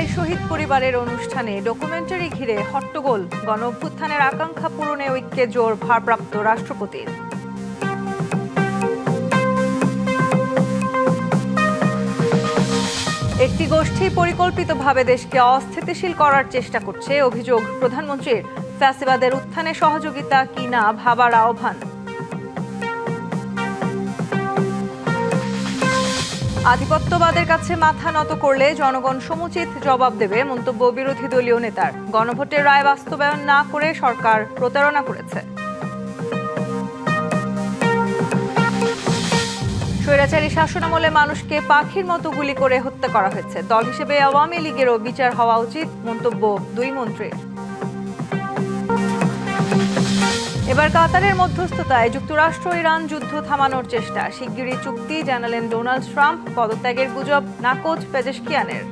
জুলাই শহীদ পরিবারের অনুষ্ঠানে ডকুমেন্টারি ঘিরে হট্টগোল। গণঅভ্যুত্থানের আকাঙ্ক্ষা পূরণে ঐক্যে জোর ভারপ্রাপ্ত রাষ্ট্রপতির। একটি গোষ্ঠী পরিকল্পিতভাবে দেশকে অস্থিতিশীল করার চেষ্টা করছে অভিযোগ প্রধানমন্ত্রীর। ফ্যাসিবাদের উত্থানে সহযোগিতা কিনা ভাবার আহ্বান। আধিপত্যবাদের কাছে মাথা নত করলে জনগণ সমুচিত জবাব দেবে, মন্তব্য বিরোধী দলীয় নেতার। গণভোটের রায় বাস্তবায়ন না করে সরকার প্রতারণা করেছে। স্বৈরাচারী শাসনামলে মানুষকে পাখির মতো গুলি করে হত্যা করা হয়েছে। দল হিসেবে আওয়ামী লীগেরও বিচার হওয়া উচিত, মন্তব্য দুই মন্ত্রীর। এবার কাতারের মধ্যস্থতায় যুক্তরাষ্ট্র ইরান যুদ্ধ থামানোর চেষ্টা। শিগগিরই চুক্তি জানালেন ডোনাল্ড ট্রাম্প। পদত্যাগের গুজব নাকচ পেজেশকিয়ানের।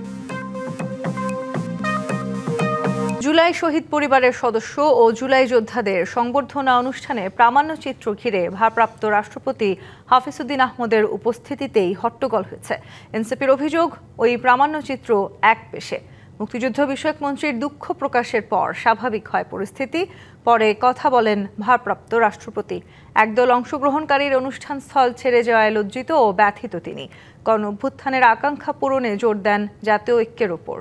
জুলাই শহীদ পরিবারের সদস্য ও জুলাই যোদ্ধাদের সংবর্ধনা অনুষ্ঠানে প্রামাণ্যচিত্র ঘিরে ভারপ্রাপ্ত রাষ্ট্রপতি হাফিজউদ্দিন আহমদের উপস্থিতিতেই হট্টগোল হয়েছে। এনসিপির অভিযোগ, ওই প্রামাণ্যচিত্র একপেশে। মুক্তিযুদ্ধ বিষয়ক মন্ত্রীর দুঃখ প্রকাশের পর স্বাভাবিক হয় পরিস্থিতি। পরে কথা বলেন ভারপ্রাপ্ত রাষ্ট্রপতি। একদল অংশগ্রহণকারীর অনুষ্ঠানস্থল ছেড়ে যাওয়ায় লজ্জিত ও ব্যথিত তিনি। গণঅভ্যুত্থানের আকাঙ্ক্ষা পূরণে জোর দেন জাতীয় ঐক্যের ওপর।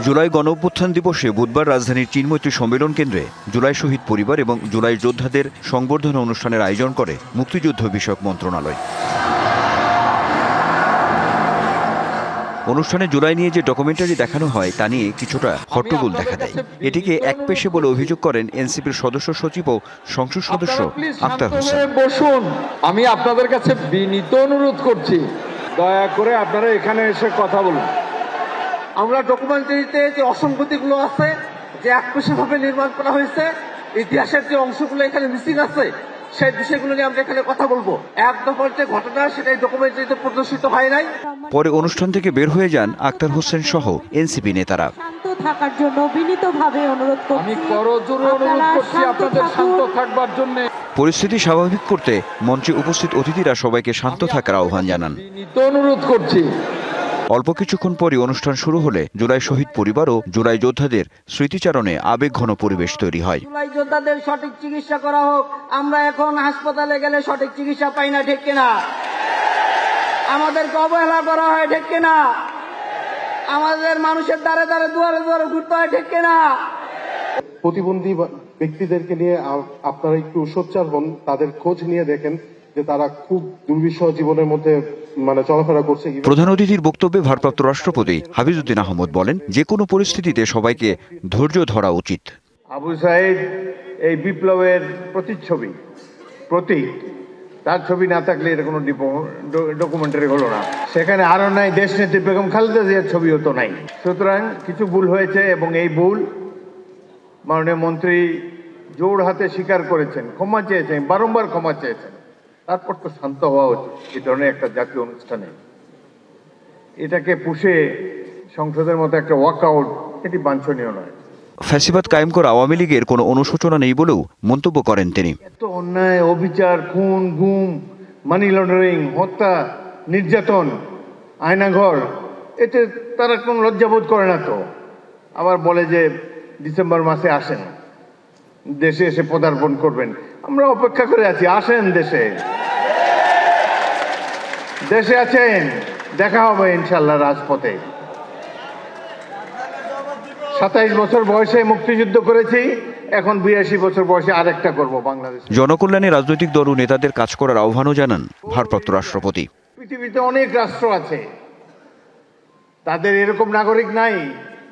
জুলাই গণঅভ্যুত্থান দিবসে বুধবার রাজধানীর চিন্মৈত্রী সম্মেলন কেন্দ্রে জুলাই শহীদ পরিবার এবং জুলাই যোদ্ধাদের সংবর্ধনা অনুষ্ঠানের আয়োজন করে মুক্তিযুদ্ধ বিষয়ক মন্ত্রণালয়। অনুষ্ঠানে জুলাই নিয়ে যে ডকুমেন্টারি দেখানো হয় তা নিয়ে কিছুটা হট্টগোল দেখা দেয়। এটিকে একপেশে বলে অভিযোগ করেন এনসিপির সদস্য সচিব ও সংসদ সদস্য আক্তার হোসেন। বসুন, আমি আপনাদের কাছে বিনীত অনুরোধ করছি, দয়া করে আপনারা এখানে এসে কথা বলুন। আমরা ডকুমেন্টারিতে যে অসঙ্গতিগুলো আছে, যে একপেশে ভাবে নির্মাণ করা হয়েছে, ইতিহাসের যে অংশগুলো এখানে মিসিং আছে, সেই বিষয়গুলো নিয়ে আমরা এখানে কথা বলবো। এক দফার যে ঘটনা, সেটাই ডকুমেন্টারিতে প্রদর্শিত হয় নাই। পরে অনুষ্ঠান থেকে বের হয়ে যান আক্তার হোসেন সহ এনসিপি নেতারা। শান্ত থাকার জন্য বিনীতভাবে অনুরোধ করছি। আমি করজোরে অনুরোধ করছি আপনাদের শান্ত থাকবার জন্য। পরিস্থিতি স্বাভাবিক করতে মঞ্চে উপস্থিত অতিথিরা সবাইকে শান্ত থাকার আহ্বান জানান। বিনীত অনুরোধ করছি। অল্প কিছুক্ষণ পরই অনুষ্ঠান শুরু হলে জুলাই শহীদ পরিবার ও জুলাই যোদ্ধাদের স্মৃতিচারণে আবেগঘন পরিবেশ তৈরি হয়। জুলাই যোদ্ধাদের সঠিক চিকিৎসা করা হোক। আমরা এখন হাসপাতালে গেলে সঠিক চিকিৎসা পাই না, ঠিক কিনা? আমাদেরকে অবহেলা করা হয়, ঠিক কিনা? আমাদের মানুষের দ্বারে দ্বারে দুয়ারে দুয়ারে ঘুরতে হয়, ঠিক কিনা? প্রতিবন্ধী ব্যক্তিদেরকে নিয়ে আপনারা একটু সোচ্চার হন, তাদের খোঁজ নিয়ে দেখেন যে তারা খুব দুর্বিষহ জীবনের মধ্যে চলাফেরা করছে। প্রধান অতিথির বক্তব্যে ভারপ্রাপ্ত রাষ্ট্রপতি হাফিজউদ্দিন আহমদ বলেন, যে কোনো পরিস্থিতিতে সবাইকে ধৈর্য ধরা উচিত। আবু সাইদ এই বিপ্লবের প্রতিচ্ছবি, প্রতীক। তার ছবি না থাকলে এটা কোনো ডকুমেন্টারি হলো না। সেখানে আরো নাই দেশনেত্রী বেগম খালেদা জিয়ার ছবি হতো নাই। সুতরাং কিছু ভুল হয়েছে এবং এই ভুল মাননীয় মন্ত্রী জোর হাতে স্বীকার করেছেন, ক্ষমা চেয়েছেন, বারংবার ক্ষমা চেয়েছেন। তারপর তো শান্ত হওয়া উচিত। এই ধরনের একটা জাতীয় অনুষ্ঠানে এটাকে পুষে সংসদের মতো একটা ওয়াকআউট, এটি বাঞ্ছনীয় নয়। ফ্যাসিবাদ কায়েম করা আওয়ামী লীগের কোনো অনুশোচনা নেই বলেও মন্তব্য করেন তিনি। এত অন্যায়, অবিচার, খুন, গুম, মানি লন্ডারিং, হত্যা, নির্যাতন, আয়নাঘর, এতে তারা কোনো লজ্জাবোধ করে না তো। আবার বলে যে ডিসেম্বর মাসে আসেন, দেশে এসে পদার্পণ করবেন। আমরা অপেক্ষা করে আছি, আসেন দেশে। দেশে আছেন, দেখা হবে ইনশাল্লাহ রাজপথে। 27 বছর বয়সে মুক্তিযুদ্ধ করেছি, এখন 82 বছর বয়সে আরেকটা করব বাংলাদেশ। জনকল্যাণে রাজনৈতিক দল ও নেতাদের কাজ করার আহ্বানও জানান ভারপ্রাপ্ত রাষ্ট্রপতি। পৃথিবীতে অনেক রাষ্ট্র আছে, তাদের এরকম নাগরিক নাই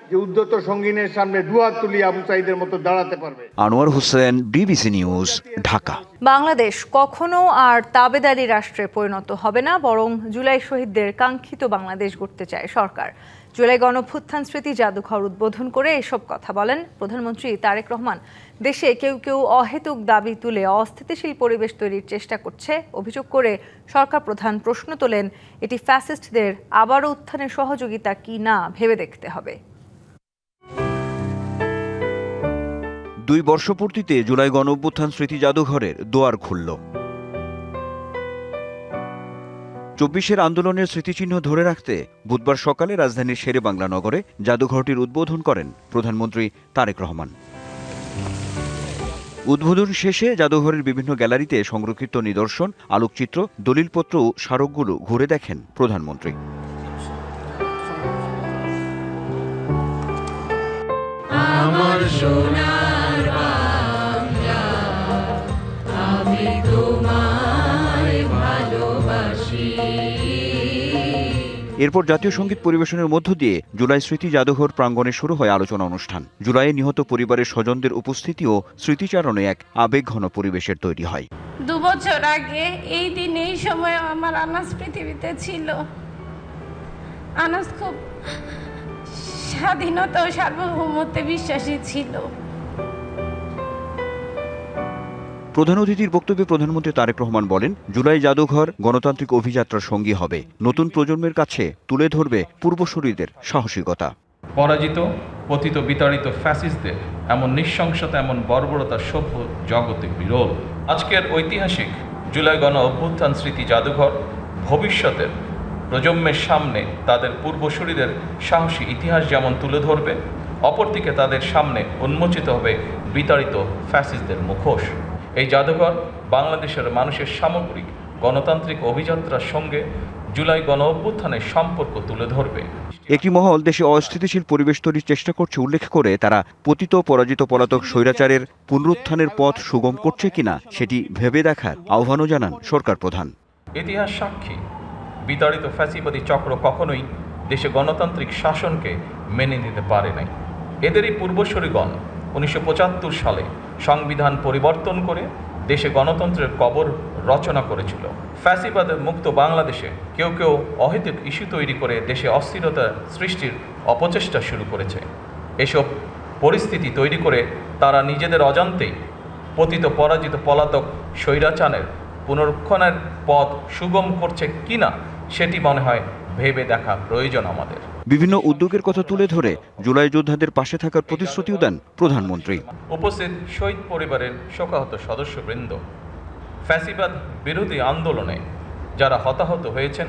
যে উদ্ধত সঙ্গীনের সামনে দুহাত তুলি আবু সাইদের মতো দাঁড়াতে পারবে। Anwar Hossain, BBC news, Dhaka. বাংলাদেশ কখনো আর তাবেদারি রাষ্ট্রে পরিণত হবে না, বরং জুলাই শহীদদের কাঙ্ক্ষিত বাংলাদেশ গড়তে চায় সরকার। জুলাই গণঅভ্যুত্থান স্মৃতি জাদুঘর উদ্বোধন করে এসব কথা বলেন প্রধানমন্ত্রী তারেক রহমান। দেশে কেউ কেউ অহেতুক দাবি তুলে অস্থিতিশীল পরিবেশ তৈরির চেষ্টা করছে অভিযোগ করে সরকার প্রধান প্রশ্ন তোলেন, এটি ফ্যাসিস্টদের আবারও উত্থানের সহযোগিতা কি না ভেবে দেখতে হবে। 2 বর্ষপূর্তিতে জুলাই গণঅভ্যুত্থান স্মৃতি জাদুঘরের দুয়ার খুলল। ২৪-এর আন্দোলনের স্মৃতিচিহ্ন ধরে রাখতে বুধবার সকালে রাজধানীর শেরেবাংলা নগরে জাদুঘরটির উদ্বোধন করেন প্রধানমন্ত্রী তারেক রহমান। উদ্বোধন শেষে জাদুঘরের বিভিন্ন গ্যালারিতে সংরক্ষিত নিদর্শন, আলোকচিত্র, দলিলপত্র ও স্মারকগুলো ঘুরে দেখেন প্রধানমন্ত্রী। আমার সোনার বাংলা, আমি তোমায় ভালোবাসি। এরপর জাতীয় সঙ্গীত পরিবেশনের মধ্য দিয়ে জুলাই স্মৃতি জাদুঘর প্রাঙ্গণে শুরু হয় আলোচনা অনুষ্ঠান। জুলাইয়ে নিহত পরিবারের স্বজনদের উপস্থিতি ও স্মৃতিচারণে এক আবেগঘন পরিবেশের তৈরি হয়। 2 বছর আগে এই দিন এই সময় আমার আনাস পৃথিবীতে ছিল। আনাস খুব স্বাধীনতা ও সার্বভৌমত্বে বিশ্বাসী ছিল। প্রধান অতিথির বক্তব্যে প্রধানমন্ত্রী তারেক রহমান বলেন, জুলাই জাদুঘর গণতান্ত্রিক অভিযাত্রার সঙ্গী হবে, নতুন প্রজন্মের কাছে তুলে ধরবে পূর্বসূরিদের সাহসিকতা। পরাজিত, পতিত, বিতাড়িত ফ্যাসিস্টদের এমন নৃশংসতা, এমন বর্বরতা সভ্য জগতে বিরল। আজকের ঐতিহাসিক জুলাই গণ অভ্যুত্থান স্মৃতি জাদুঘর ভবিষ্যতের প্রজন্মের সামনে তাদের পূর্বসূরিদের সাহসী ইতিহাস যেমন তুলে ধরবে, অপরদিকে তাদের সামনে উন্মোচিত হবে বিতাড়িত ফ্যাসিস্টদের মুখোশ। এই জাদুঘর বাংলাদেশের মানুষের সামগ্রিক গণতান্ত্রিক অভিযাত্রার সঙ্গে জুলাই গণ অভ্যুত্থানের সম্পর্ক তুলে ধরবে। একটি মহল দেশে অস্থিতিশীল পরিবেশ তৈরির চেষ্টা করছে উল্লেখ করে তারা পতিত, পরাজিত, পলাতক স্বৈরাচারের পুনরুত্থানের পথ সুগম করছে কিনা সেটি ভেবে দেখার আহ্বানও জানান সরকার প্রধান। ইতিহাস সাক্ষী, বিতাড়িত ফ্যাসিবাদী চক্র কখনোই দেশে গণতান্ত্রিক শাসনকে মেনে নিতে পারে নাই। এদেরই পূর্বসূরিগণ 1975 সালে সংবিধান পরিবর্তন করে দেশে গণতন্ত্রের কবর রচনা করেছিল। ফ্যাসিবাদ মুক্ত বাংলাদেশে কেউ কেউ অহেতুক ইস্যু তৈরি করে দেশে অস্থিরতা সৃষ্টির অপচেষ্টা শুরু করেছে। এসব পরিস্থিতি তৈরি করে তারা নিজেদের অজান্তেই পতিত, পরাজিত, পলাতক স্বৈরাচারের পুনরুত্থানের পথ সুগম করছে কিনা সেটি মনে হয় ভেবে দেখা প্রয়োজন আমাদের। বিভিন্ন উদ্যোগের কথা তুলে ধরে জুলাই যোদ্ধাদের পাশে থাকার প্রতিশ্রুতিও দেন প্রধানমন্ত্রী। উপস্থিত শহীদ পরিবারের শোকাহত সদস্যবৃন্দ, ফ্যাসিবাদ বিরোধী আন্দোলনে যারা হতাহত হয়েছেন,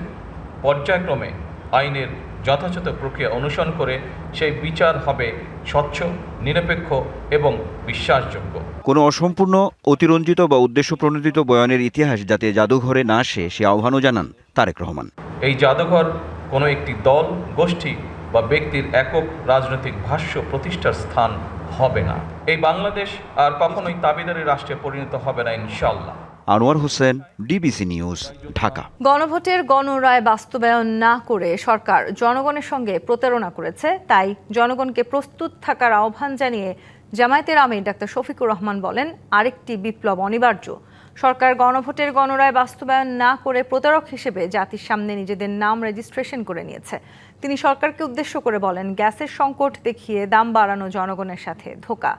পর্যায়ক্রমে আইনের যথাযথ প্রক্রিয়া অনুসরণ করে সেই বিচার হবে স্বচ্ছ, নিরপেক্ষ এবং বিশ্বাসযোগ্য। কোনো অসম্পূর্ণ, অতিরঞ্জিত বা উদ্দেশ্য প্রণোদিত বয়ানের ইতিহাস যাতে জাদুঘরে না আসে সে আহ্বানও জানান তারেক রহমান। এই জাদুঘর কোনো একটি দল, গোষ্ঠী বা ব্যক্তির একক রাজনৈতিক ভাষ্য প্রতিষ্ঠার স্থান হবে না। এই বাংলাদেশ আর কখনোই তাবিদারি রাষ্ট্রে পরিণত হবে না, ইনশাআল্লাহ। Anwar Hossain, DBC news, Dhaka. গণভোটের গণরায় বাস্তবায়ন না করে সরকার জনগণের সঙ্গে প্রতারণা করেছে, তাই জনগণকে প্রস্তুত থাকার আহ্বান জানিয়ে জামায়াতের আমির ডাক্তার শফিকুর রহমান বলেন, আরেকটি বিপ্লব অনিবার্য। সরকার গণভোটের গণরায় বাস্তবায়ন না করে প্রতারক হিসেবে জাতির সামনে নিজেদের নাম রেজিস্ট্রেশন করে নিয়েছে। তিনি সরকারকে উদ্দেশ্য করে বলেন, গ্যাসের সংকট দেখিয়ে দাম বাড়ানো জনগণের সাথে ধোঁকা।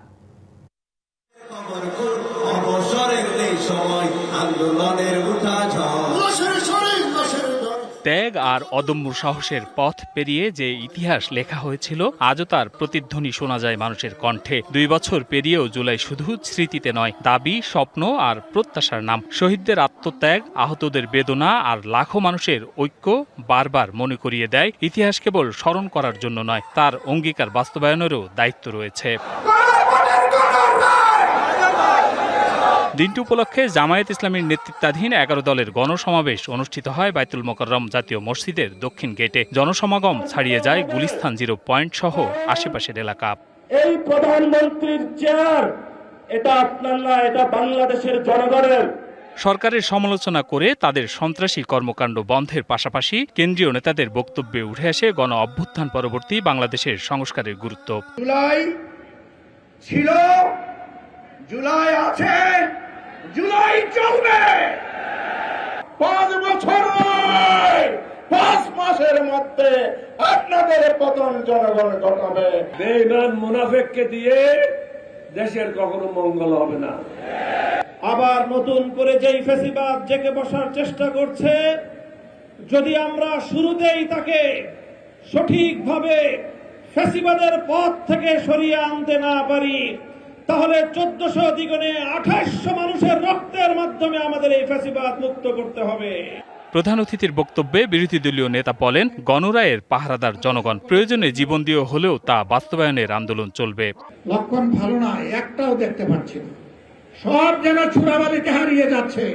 ত্যাগ আর অদম্য সাহসের পথ পেরিয়ে যে ইতিহাস লেখা হয়েছিল আজও তার প্রতিধ্বনি শোনা যায় মানুষের কণ্ঠে। 2 বছর পেরিয়েও জুলাই শুধু স্মৃতিতে নয়, দাবি, স্বপ্ন আর প্রত্যাশার নাম। শহীদদের আত্মত্যাগ, আহতদের বেদনা আর লাখো মানুষের ঐক্য বারবার মনে করিয়ে দেয় ইতিহাস কেবল স্মরণ করার জন্য নয়, তার অঙ্গীকার বাস্তবায়নেরও দায়িত্ব রয়েছে। দিনটি উপলক্ষে জামায়াত ইসলামীর নেতৃত্বাধীন 11 দলের গণসমাবেশ অনুষ্ঠিত হয় বায়তুল মোকাররম জাতীয় মসজিদের দক্ষিণ গেটে। জনসমাগম ছাড়িয়ে যায় গুলিস্তান 0 পয়েন্ট সহ আশেপাশের এলাকা। এই প্রধানমন্ত্রীর চেয়ার, এটা আপনার না, এটা বাংলাদেশের জনগণের। সরকারের সমালোচনা করে তাদের সন্ত্রাসী কর্মকাণ্ড বন্ধের পাশাপাশি কেন্দ্রীয় নেতাদের বক্তব্যে উঠে আসে গণ অভ্যুত্থান পরবর্তী বাংলাদেশের সংস্কারের গুরুত্ব। জুলাই ছিল, জুলাই আছে, জুলাই চলবে। 5 বছর নয়, 5 মাসের মধ্যে আপনাদের পতন জনগণ ঘটাবে। বেঈমান মুনাফিককে দিয়ে দেশের কখনো মঙ্গল হবে না। আবার নতুন করে যেই ফ্যাসিবাদ জেগে বসার চেষ্টা করছে, যদি আমরা শুরুতেই তাকে সঠিকভাবে ফ্যাসিবাদের পথ থেকে সরিয়ে আনতে না পারি, তাহলে 1400 দ্বিগুণে 2800 মানুষের রক্তের মাধ্যমে আমাদের এই ফ্যাসিবাদ মুক্ত করতে হবে। প্রধান অতিথির বক্তব্যে বিরোধী দলীয় নেতা বলেন, গণরায়ের পাহারাদার জনগণ, প্রয়োজনে জীবন দিয়ে হলেও তা বাস্তবায়নের আন্দোলন চলবে। লক্ষণ ভালো না, একটাও দেখতে পাচ্ছি না, সব যেন চূড়াবালিতে হারিয়ে যাচ্ছে।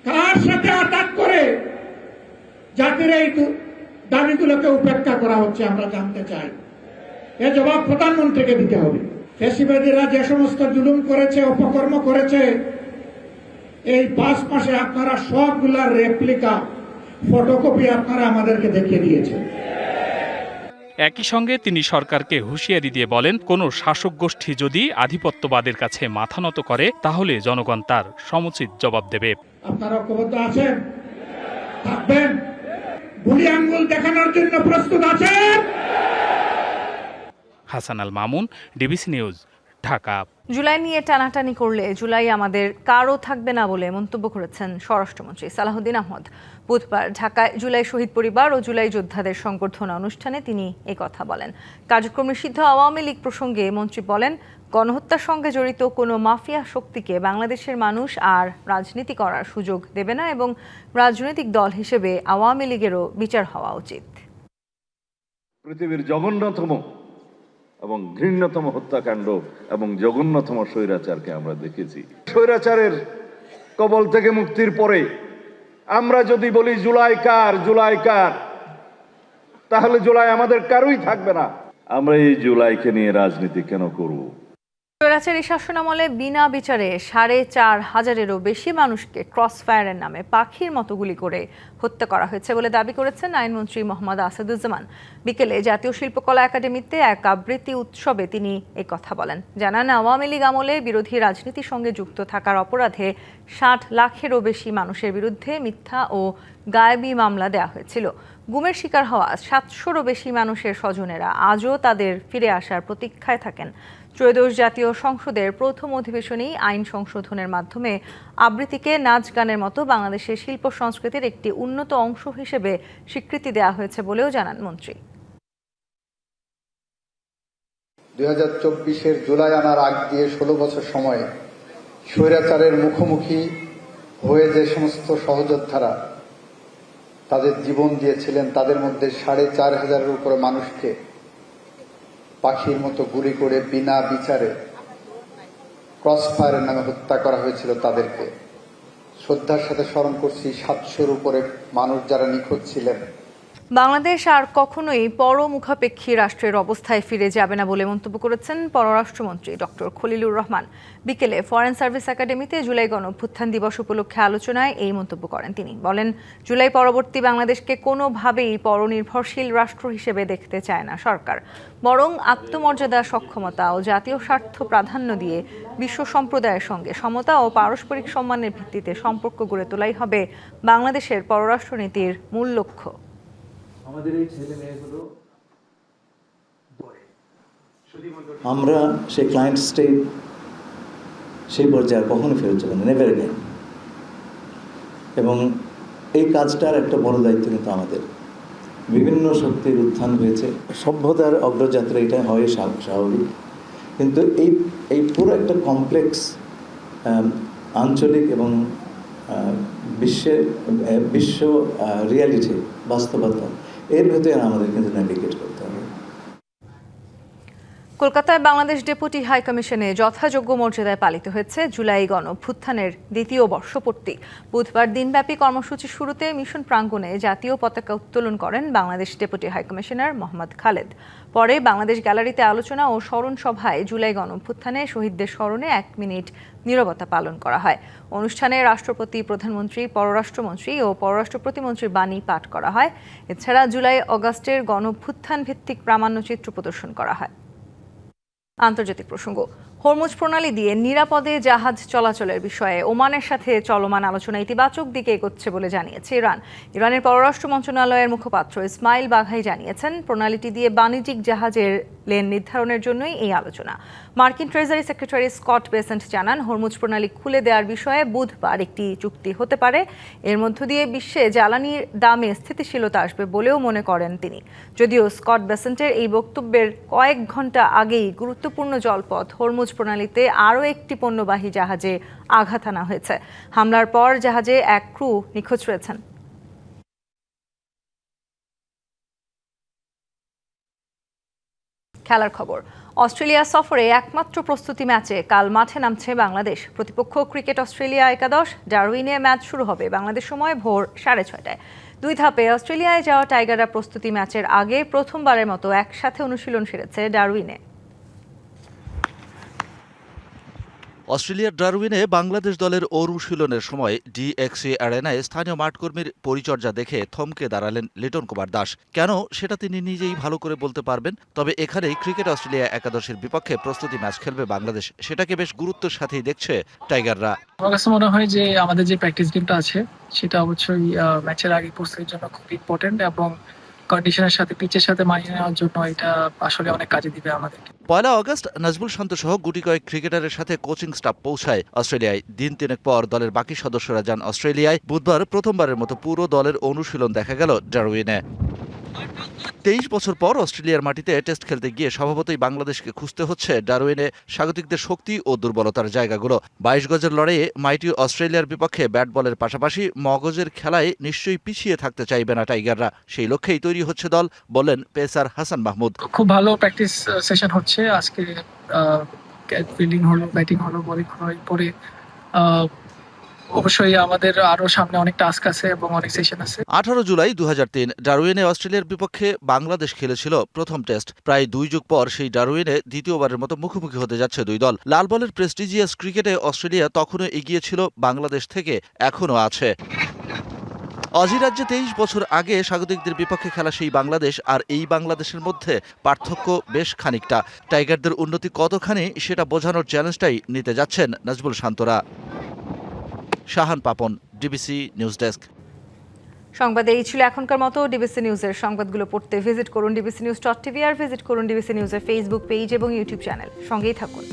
কার সাথে আটাক করে জাতির এই দাবিগুলোকে উপেক্ষা করা হচ্ছে আমরা জানতে চাই। এর জবাব প্রধানমন্ত্রীকে দিতে হবে। ফ্যাসিবাদীরা যে সমস্ত জুলুম করেছে, অপকর্ম করেছে, এই 5 মাসে আপনারা সবগুলার রেপ্লিকা, ফটোকপি আপনারা আমাদেরকে দেখিয়ে দিয়েছেন। একই সঙ্গে তিনি সরকারকে হুঁশিয়ারি দিয়ে বলেন, কোনো শাসক গোষ্ঠী যদি আধিপত্যবাদের কাছে মাথা নত করে তাহলে জনগণ তার সমুচিত জবাব দেবে। আপনারা ঐক্যবদ্ধ আছেন, থাকবেন, বুড়ি আঙ্গুল দেখানোর জন্য প্রস্তুত আছেন। Hasan Al Mamun, DBC news, Dhaka. জুলাই নিয়ে টানাটানি করলে জুলাই আমাদের কারও থাকবে না বলে মন্তব্য করেছেন স্বরাষ্ট্রমন্ত্রী সালাউদ্দিন আহমদ। বুধবার ঢাকায় জুলাই শহীদ পরিবার ও জুলাই যোদ্ধাদের সংবর্ধনা অনুষ্ঠানে তিনি এই কথা বলেন। কার্যক্রম নিষিদ্ধ আওয়ামী লীগ প্রসঙ্গে মন্ত্রী বলেন, গণহত্যার সঙ্গে জড়িত কোনো মাফিয়া শক্তিকে বাংলাদেশের মানুষ আর রাজনীতি করার সুযোগ দেবে না এবং রাজনৈতিক দল হিসেবে আওয়ামী লীগেরও বিচার হওয়া উচিত। পৃথিবীর জঘন্যতম এবং ঘৃণ্যতম হত্যাকাণ্ড এবং জঘন্যতম স্বৈরাচারকে আমরা দেখেছি। স্বৈরাচারের কবল থেকে মুক্তির পরে আমরা যদি বলি জুলাই কার, তাহলে জুলাই আমাদের কারোই থাকবে না। আমরা এই জুলাইকে নিয়ে রাজনীতি কেন করব? স্বৈরাচারী শাসনামলে বিনা বিচারে ৪,৫০০-এরও বেশি মানুষকে ক্রস ফায়ারের নামে পাখির মতো গুলি করে হত্যা করা হয়েছে বলে দাবি করেছেন আইনমন্ত্রী মোহাম্মদ আসাদুজ্জামান। বিকেলে জাতীয় শিল্পকলা একাডেমিতে এক আবৃত্তি উৎসবে তিনি এই কথা বলেন। জানান, আওয়ামী লীগ আমলে বিরোধী রাজনীতির সঙ্গে যুক্ত থাকার অপরাধে ৬০ লাখেরও বেশি মানুষের বিরুদ্ধে মিথ্যা ও গায়েবী মামলা দেওয়া হয়েছিল। গুমের শিকার হওয়া ৭০০-রও বেশি মানুষের স্বজনেরা আজও তাদের ফিরে আসার প্রতীক্ষায় থাকেন। ত্রয়োদশ জাতীয় সংসদের প্রথম অধিবেশনেই আইন সংশোধনের মাধ্যমে আবৃত্তিকে নাচ গানের মতো বাংলাদেশের শিল্প সংস্কৃতির একটি উন্নত অংশ হিসেবে স্বীকৃতি দেওয়া হয়েছে বলেও জানান মন্ত্রী। 2024-এর জুলাই আনার আগ দিয়ে 16 বছর সময়ে স্বৈরাচারের মুখোমুখি হয়ে যে সমস্ত সহযোদ্ধারা তাদের জীবন দিয়েছিলেন, তাদের মধ্যে ৪,৫০০-এর উপরে মানুষকে পাখির মতো গুলি করে বিনা বিচারে ক্রস ফায়ারের নামে হত্যা করা হয়েছিল। তাদেরকে শ্রদ্ধার সাথে স্মরণ করছি। ৭০০-র উপরে মানুষ যারা নিখোঁজ ছিলেন। বাংলাদেশ আর কখনোই পরমুখাপেক্ষী রাষ্ট্রের অবস্থায় ফিরে যাবে না বলে মন্তব্য করেছেন পররাষ্ট্রমন্ত্রী ডক্টর খলিলুর রহমান। বিকেলে ফরেন সার্ভিস একাডেমিতে জুলাই গণঅভ্যুত্থান দিবস উপলক্ষে আলোচনায় এই মন্তব্য করেন তিনি। বলেন, জুলাই পরবর্তী বাংলাদেশকে কোনোভাবেই পরনির্ভরশীল রাষ্ট্র হিসেবে দেখতে চায় না সরকার, বরং আত্মমর্যাদা, সক্ষমতা ও জাতীয় স্বার্থ প্রাধান্য দিয়ে বিশ্ব সম্প্রদায়ের সঙ্গে সমতা ও পারস্পরিক সম্মানের ভিত্তিতে সম্পর্ক গড়ে তোলাই হবে বাংলাদেশের পররাষ্ট্রনীতির মূল লক্ষ্য। আমরা সেই ক্লায়েন্ট স্টেট সেই পর্যায়ে কখনো ফেরত যাবে না, নেভার এগেইন। এবং এই কাজটার একটা বড় দায়িত্ব কিন্তু আমাদের। বিভিন্ন শক্তির উত্থান হয়েছে, সভ্যতার অগ্রযাত্রা এটা হয় স্বাভাবিক, কিন্তু এই পুরো একটা কমপ্লেক্স আঞ্চলিক এবং বিশ্ব রিয়ালিটি, বাস্তবতা, এর ভেতরে আমাদের কিন্তু নেভিগেট করতে হবে। কলকাতায় বাংলাদেশ ডেপুটি হাই কমিশনে যথাযোগ্য মর্যাদায় পালিত হয়েছে জুলাই গণঅভ্যুত্থানের দ্বিতীয় বর্ষপূর্তি। বুধবার দিনব্যাপী কর্মসূচির শুরুতে মিশন প্রাঙ্গণে জাতীয় পতাকা উত্তোলন করেন Bangladesh deputy high commissioner Mohammad Khaled. পরে বাংলাদেশ গ্যালারিতে আলোচনা ও স্মরণ সভায় জুলাই গণঅভ্যুত্থানে শহীদদের স্মরণে 1 মিনিট নীরবতা পালন করা হয়। অনুষ্ঠানে রাষ্ট্রপতি, প্রধানমন্ত্রী, পররাষ্ট্রমন্ত্রী ও পররাষ্ট্র প্রতিমন্ত্রীর বাণী পাঠ করা হয়। এছাড়া জুলাই অগাস্টের গণঅভ্যুত্থান ভিত্তিক প্রামাণ্যচিত্র প্রদর্শন করা হয়। আন্তর্জাতিক প্রসঙ্গ, হরমুজ প্রণালী দিয়ে নিরাপদে জাহাজ চলাচলের বিষয়ে ওমানের সাথে চলমান আলোচনা ইতিবাচক দিকে এগোচ্ছে বলে জানিয়েছে ইরান। ইরানের পররাষ্ট্র মন্ত্রণালয়ের মুখপাত্র ইসমাইল বাঘাই জানিয়েছেন, প্রণালীটি দিয়ে বাণিজ্যিক জাহাজের লেন নির্ধারণের জন্যই এই আলোচনা। মার্কিন ট্রেজারি সেক্রেটারি স্কট বেসেন্ট জানান, হরমুজ প্রণালী খুলে দেওয়ার বিষয়ে বুধবার একটি চুক্তি হতে পারে। এর মধ্য দিয়ে বিশ্বে জ্বালানির দামে স্থিতিশীলতা আসবে বলেও মনে করেন তিনি। যদিও স্কট বেসেন্টের এই বক্তব্যের কয়েক ঘন্টা আগেই গুরুত্বপূর্ণ জলপথ হরমুজ প্রণালীতে আরও একটি পণ্যবাহী জাহাজে আঘাত আনা হয়েছে। হামলার পর জাহাজে এক ক্রু নিখোঁজ রয়েছেন। খেলার খবর। অস্ট্রেলিয়া সফরে একমাত্র প্রস্তুতি ম্যাচে কাল মাঠে নামছে বাংলাদেশ। প্রতিপক্ষ ক্রিকেট অস্ট্রেলিয়া একাদশ। ডারউইনে ম্যাচ শুরু হবে বাংলাদেশ সময় ভোর 6:30টায়। 2 ধাপে অস্ট্রেলিয়ায় যাওয়া টাইগাররা প্রস্তুতি ম্যাচের আগে প্রথমবারের মতো একসাথে অনুশীলন সেরেছে ডারউইনে। অস্ট্রেলিয়ার ডারউইনে বাংলাদেশ দলের অনুশীলনের সময় ডিএক্সি অ্যারেনায় স্থানীয় মাঠকর্মীর পরিচর্যা দেখে থমকে দাঁড়ালেন লিটন কুমার দাস। কেন সেটা তিনি নিজেই ভালো করে বলতে পারবেন, তবে এখানেই ক্রিকেট অস্ট্রেলিয়া একাদশের বিপক্ষে প্রস্তুতি ম্যাচ খেলবে বাংলাদেশ, সেটাকে বেশ গুরুত্বের সাথেই দেখছে টাইগাররা। আমার কাছে মনে হয় যে আমাদের যে প্র্যাকটিস গেমটা আছে সেটা অবশ্যই ম্যাচের আগে প্রস্তুতির জন্য খুব ইম্পর্টেন্ট এবং কন্ডিশনের সাথে পিচের সাথে মানিয়ে নেওয়ার জন্য এটা আসলে অনেক কাজে দিবে আমাদের। 1 আগস্ট নাজমুল শান্ত সহ গুটি কয়েক ক্রিকেটারের সাথে কোচিং স্টাফ পৌঁছায় অস্ট্রেলিয়ায়। দিন 3 পর দলের বাকি সদস্যরা যান অস্ট্রেলিয়ায়। বুধবার প্রথমবারের মতো পুরো দলের অনুশীলন দেখা গেল ডারউইনে। 23 বছর পর অস্ট্রেলিয়ার মাটিতে টেস্ট খেলতে গিয়ে স্বভাবতই বাংলাদেশকে খুঁজতে হচ্ছে ডারউইনে স্বাগতিকদের শক্তি ও দুর্বলতার জায়গাগুলো। 22 গজের লড়াইয়ে মাইটি অস্ট্রেলিয়ার বিপক্ষে ব্যাট বলের পাশাপাশি মগজের খেলায় নিশ্চয়ই পিছিয়ে থাকতে চাইবে না টাইগাররা। সেই লক্ষ্যেই তৈরি হচ্ছে দল, বললেন পেসার হাসান মাহমুদ। খুব ভালো প্র্যাকটিস সেশন হচ্ছে আজকে। ফিল্ডিং হলো, ব্যাটিং হলো, বোলিং হলো, এরপরে অবশ্যই আমাদের আরো সামনে অনেক টাস্ক আছে এবং অনেক সেশন আছে। 18 জুলাই 2003 ডারউইনে অস্ট্রেলিয়ার বিপক্ষে বাংলাদেশ খেলেছিল প্রথম টেস্ট। প্রায় 2 যুগ পর সেই ডারউইনে দ্বিতীয়বারের মতো মুখোমুখি হতে যাচ্ছে দুই দল। লাল বলের প্রেস্টিজিয়াস ক্রিকেটে অস্ট্রেলিয়া তখনও এগিয়ে ছিল বাংলাদেশ থেকে, এখনও আছে। অজি রাজ্যে 23 বছর আগে স্বাগতিকদের বিপক্ষে খেলা সেই বাংলাদেশ আর এই বাংলাদেশের মধ্যে পার্থক্য বেশ খানিকটা। টাইগারদের উন্নতি কতখানি সেটা বোঝানোর চ্যালেঞ্জটাই নিতে যাচ্ছেন নাজমুল শান্তরা। Shahan Papon, DBC news desk. সংবাদে এই ছিল এখনকার মতো। ডিবিসি নিউজের সংবাদগুলো পড়তে ভিজিট করুন dbcnews.tv আর ভিজিট করুন ডিবিসি নিউজের ফেসবুক পেজ এবং ইউটিউব চ্যানেল। সঙ্গেই থাকুন।